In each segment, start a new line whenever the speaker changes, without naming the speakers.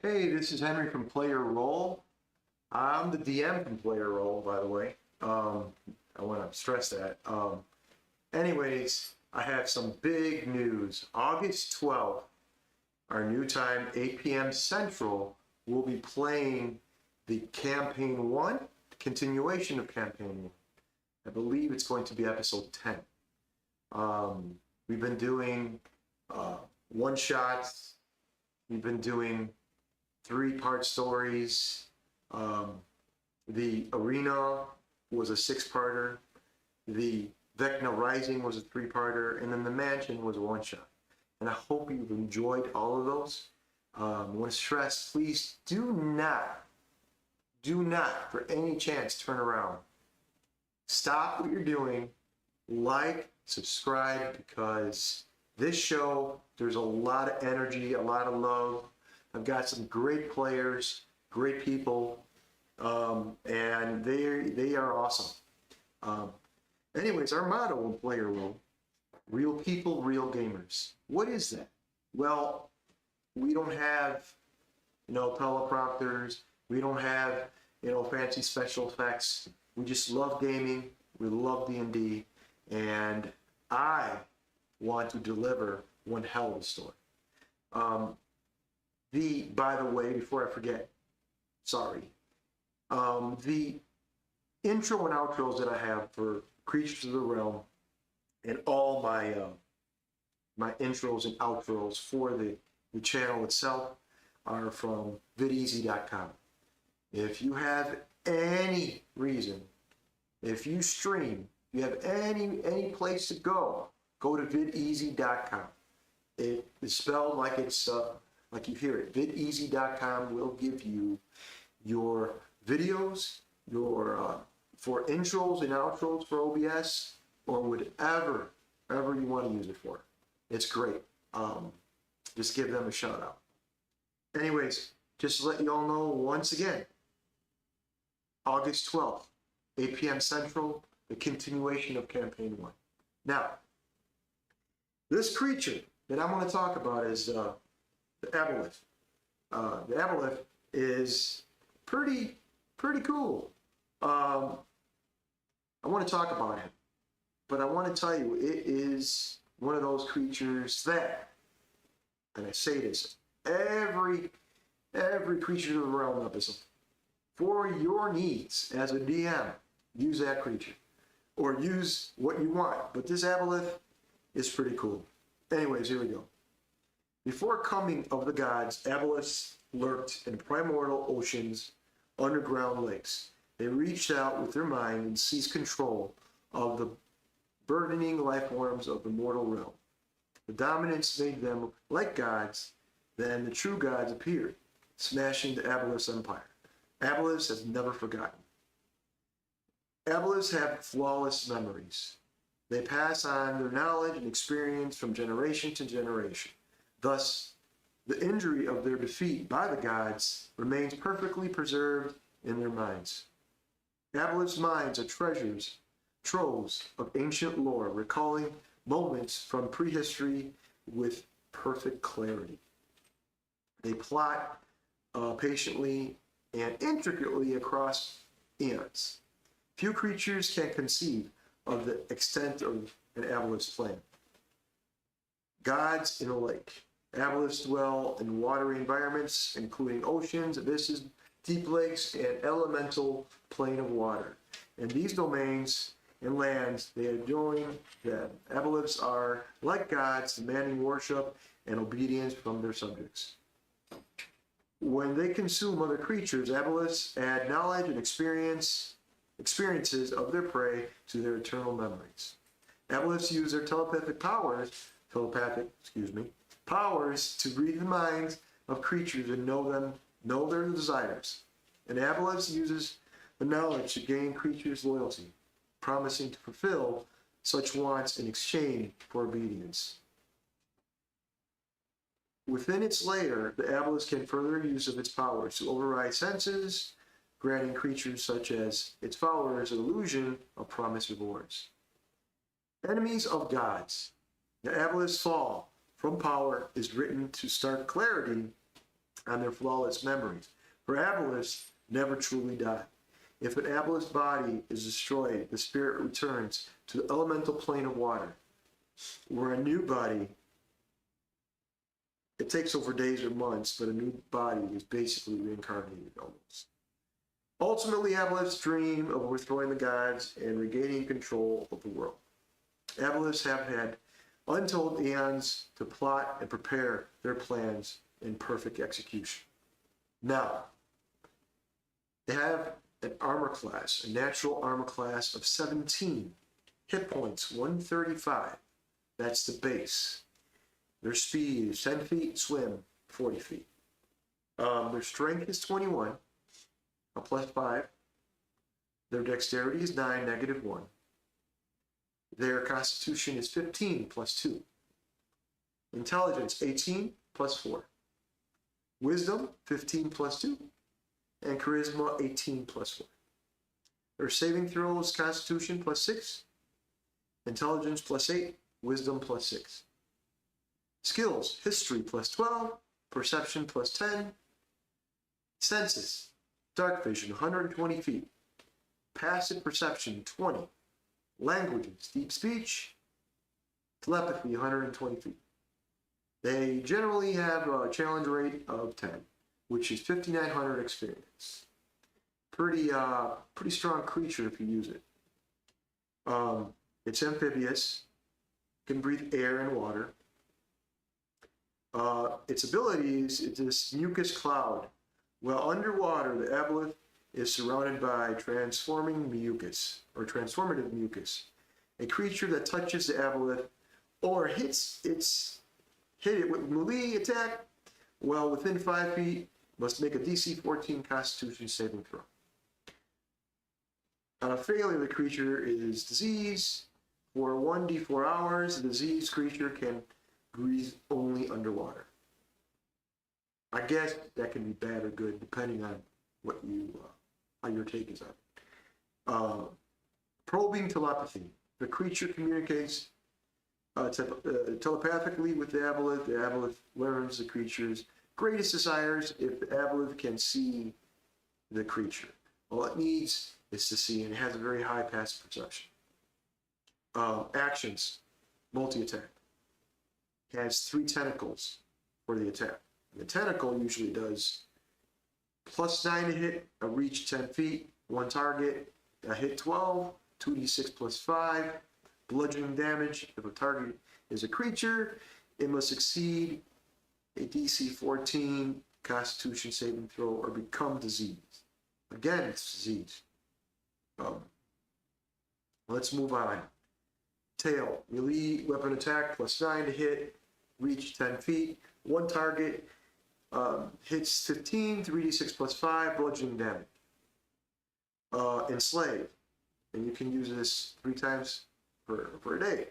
Hey, this is Henry from Player Roll. I'm the DM from Player Roll, by the way. I want to stress that. Anyways, I have some big news. August 12th, our new time, 8 p.m. Central, we'll be playing the Campaign 1, continuation of Campaign 1. I believe it's going to be episode 10. We've been doing one-shots. We've been doing three-part stories. The Arena was a six-parter. The Vecna Rising was a three-parter, and then the Mansion was a one-shot. And I hope you've enjoyed all of those. I want to stress, please do not, for any chance, turn around. Stop what you're doing, like, subscribe, because this show, there's a lot of energy, a lot of love. I've got some great players, great people, and they are awesome. Anyways, our motto in Player Roll, real people, real gamers. What is that? Well, we don't have, teleprompters. We don't have, fancy special effects. We just love gaming. We love D&D, and I want to deliver one hell of a story. By the way, before I forget, sorry, the intro and outros that I have for Creatures of the Realm and all my my intros and outros for the channel itself are from videasy.com. If you have any reason, if you stream, you have any place to go to videasy.com. It is spelled like it's like you hear it. videasy.com will give you your videos, your for intros and outros for OBS, or whatever you want to use it for. It's great. Just give them a shout out. Anyways, just to let you all know once again, August 12th, 8 p.m. Central, the continuation of Campaign 1. Now, this creature that I'm going to talk about is the Aboleth. The Aboleth is pretty cool. I want to talk about him, but I want to tell you, it is one of those creatures that, and I say this, every creature of the realm episode, for your needs as a DM, use that creature, or use what you want. But this Aboleth is pretty cool. Anyways, here we go. Before coming of the gods, Aboleths lurked in primordial oceans, underground lakes. They reached out with their mind and seized control of the burgeoning life forms of the mortal realm. The dominance made them like gods. Then the true gods appeared, smashing the Aboleth's empire. Aboleths has never forgotten. Aboleths have flawless memories. They pass on their knowledge and experience from generation to generation. Thus, the injury of their defeat by the gods remains perfectly preserved in their minds. Aboleth's minds are troves of ancient lore, recalling moments from prehistory with perfect clarity. They plot patiently and intricately across eons. Few creatures can conceive of the extent of an Aboleth's plan. Gods in a lake. Aboleths dwell in watery environments, including oceans, abysses, deep lakes, and elemental plane of water. In these domains and lands, they adorn them. Aboleths are, like gods, demanding worship and obedience from their subjects. When they consume other creatures, Aboleths add knowledge and experiences of their prey to their eternal memories. Aboleths use their powers to read the minds of creatures and know their desires. And Aboleth uses the knowledge to gain creatures' loyalty, promising to fulfill such wants in exchange for obedience. Within its lair, the Aboleth can further use of its powers to override senses, granting creatures such as its followers an illusion of promised rewards. Enemies of gods. The Aboleth's fall from power is written to stark clarity on their flawless memories. For Aboleths never truly die. If an Aboleth's body is destroyed, the spirit returns to the elemental plane of water, where a new body, it takes over days or months, but a new body is basically reincarnated almost. Ultimately, Aboleths dream of overthrowing the gods and regaining control of the world. Aboleths have had untold eons to plot and prepare their plans in perfect execution. Now, they have an armor class, a natural armor class of 17. Hit points, 135. That's the base. Their speed is 10 feet, swim 40 feet. Their strength is 21, a +5. Their dexterity is 9, -1. Their constitution is 15, +2. Intelligence, 18, +4. Wisdom, 15, +2. And charisma, 18, +4. Their saving throws, constitution, +6. Intelligence, +8. Wisdom, +6. Skills, history, +12. Perception, +10. Senses, dark vision, 120 feet. Passive perception, 20. Languages, deep speech. Telepathy, 120 feet. They generally have a challenge rate of 10, which is 5,900 experience. Pretty strong creature if you use it. It's amphibious, can breathe air and water. Its abilities is this mucus cloud. While underwater, the Aboleth is surrounded by transforming mucus, or transformative mucus. A creature that touches the Aboleth or hit it with melee attack while within 5 feet must make a DC 14 Constitution saving throw. On a failure, the creature is diseased. For 1d4 hours, the diseased creature can breathe only underwater. I guess that can be bad or good depending on what you how your take is on it. Probing telepathy. The creature communicates telepathically with the Aboleth. The Aboleth learns the creature's greatest desires if the Aboleth can see the creature. All it needs is to see, and it has a very high passive perception. Actions, multi-attack. Has 3 tentacles for the attack. The tentacle usually does +9 to hit, a reach 10 feet, 1 target, a hit 12, 2d6 +5, bludgeoning damage. If a target is a creature, it must succeed a DC 14 Constitution saving throw or become diseased. Again, it's disease. Let's move on. Tail, melee weapon attack, +9 to hit, reach 10 feet, 1 target, hits 15, 3d6 +5, bludgeoning damage. Enslave, and you can use this 3 times per day.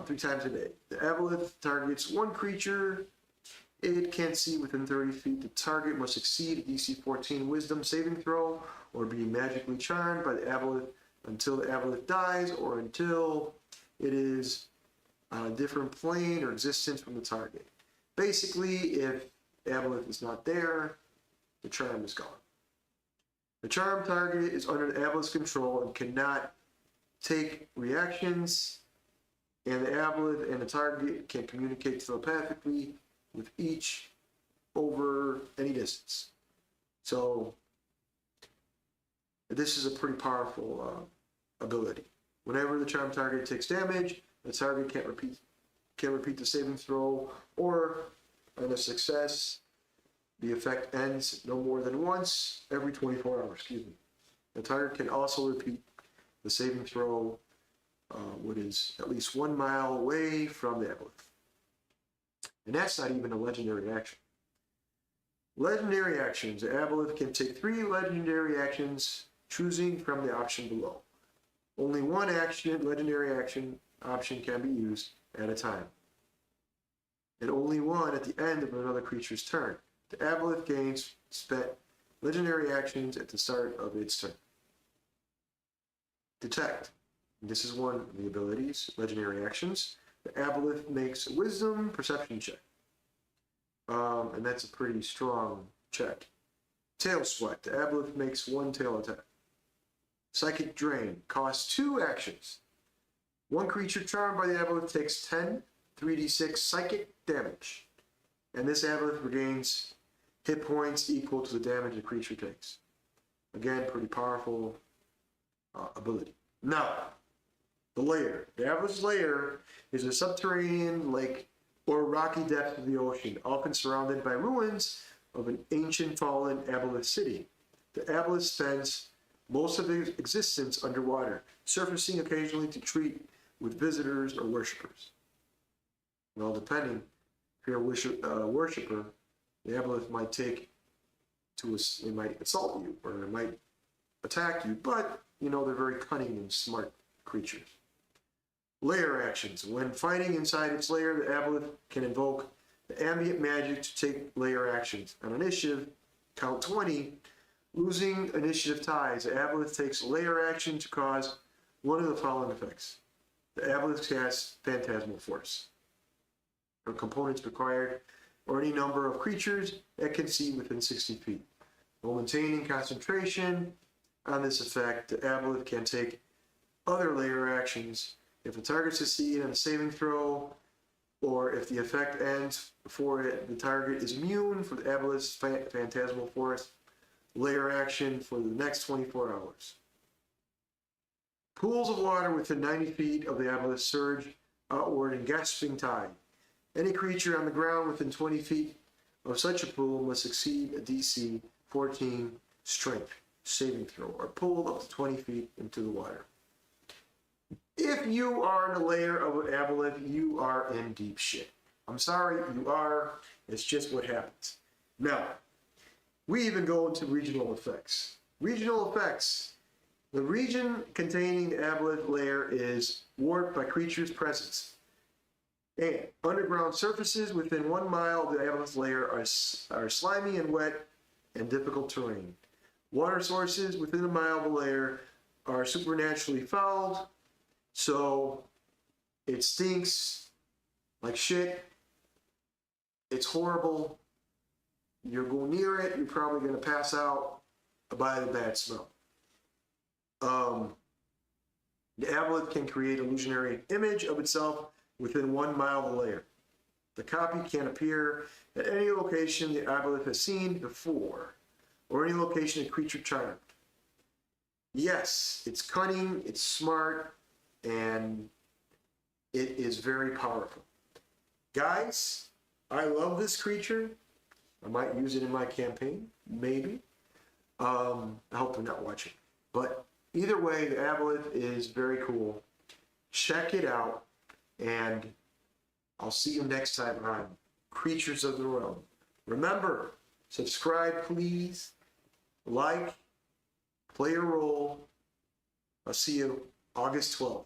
3 times a day. The Aboleth targets 1 creature it can't see within 30 feet. The target must succeed a DC 14 Wisdom saving throw or be magically charmed by the Aboleth until the Aboleth dies or until it is on a different plane or existence from the target. Basically, if Aboleth is not there, the charm is gone. The charm target is under the Aboleth's control and cannot take reactions, and the Aboleth and the target can communicate telepathically with each over any distance. So this is a pretty powerful ability. Whenever the charm target takes damage, the target can't repeat the saving throw, or on a success, the effect ends no more than once every 24 hours. The target can also repeat the saving throw what is at least 1 mile away from the Aboleth. And that's not even a legendary action. Legendary actions. The Aboleth can take 3 legendary actions, choosing from the option below. Only 1 legendary action option can be used at a time, and only 1 at the end of another creature's turn. The Aboleth gains spent legendary actions at the start of its turn. Detect. This is one of the abilities, legendary actions. The Aboleth makes a Wisdom perception check. And that's a pretty strong check. Tail Sweat. The Aboleth makes 1 tail attack. Psychic Drain. Costs 2 actions. 1 creature charmed by the Aboleth takes 10 3d6 psychic damage. And this Aboleth regains hit points equal to the damage the creature takes. Again, pretty powerful ability. Now, the lair. The Aboleth's lair is a subterranean lake or rocky depth of the ocean, often surrounded by ruins of an ancient fallen Aboleth city. The Aboleth spends most of its existence underwater, surfacing occasionally to treat with visitors or worshippers. Well, depending if you're a worshipper, the Aboleth might take to us, it might assault you or it might attack you, but you know they're very cunning and smart creatures. Lair actions. When fighting inside its lair, the Aboleth can invoke the ambient magic to take lair actions. On initiative, count 20, losing initiative ties. The Aboleth takes a lair action to cause one of the following effects. The Aboleth casts Phantasmal Force. Or components required, or any number of creatures that can see within 60 feet. While maintaining concentration on this effect, the Aboleth can take other lair actions. If the target succeeds on a saving throw, or if the effect ends before the target is immune for the Aboleth's Phantasmal Force, lair action for the next 24 hours. Pools of water within 90 feet of the Aboleth surge outward in gasping tide. Any creature on the ground within 20 feet of such a pool must succeed a DC 14 strength saving throw or pulled up to 20 feet into the water. If you are in the lair of an Aboleth, you are in deep shit. I'm sorry, you are. It's just what happens. Now, we even go into regional effects. Regional effects. The region containing the Aboleth lair is warped by creatures' presence. And underground surfaces within 1 mile of the Aboleth lair are slimy and wet and difficult terrain. Water sources within a mile of the lair are supernaturally fouled, so it stinks like shit. It's horrible. You go near it, you're probably going to pass out by the bad smell. The Aboleth can create an illusionary image of itself within 1 mile of the lair. The copy can appear at any location the Aboleth has seen before, or any location a creature charmed. Yes, it's cunning, it's smart, and it is very powerful. Guys, I love this creature. I might use it in my campaign, maybe. I hope they're not watching. But either way, the Aboleth is very cool. Check it out. And I'll see you next time on Creatures of the Realm. Remember, subscribe, please. Like, play a role. I'll see you August 12th.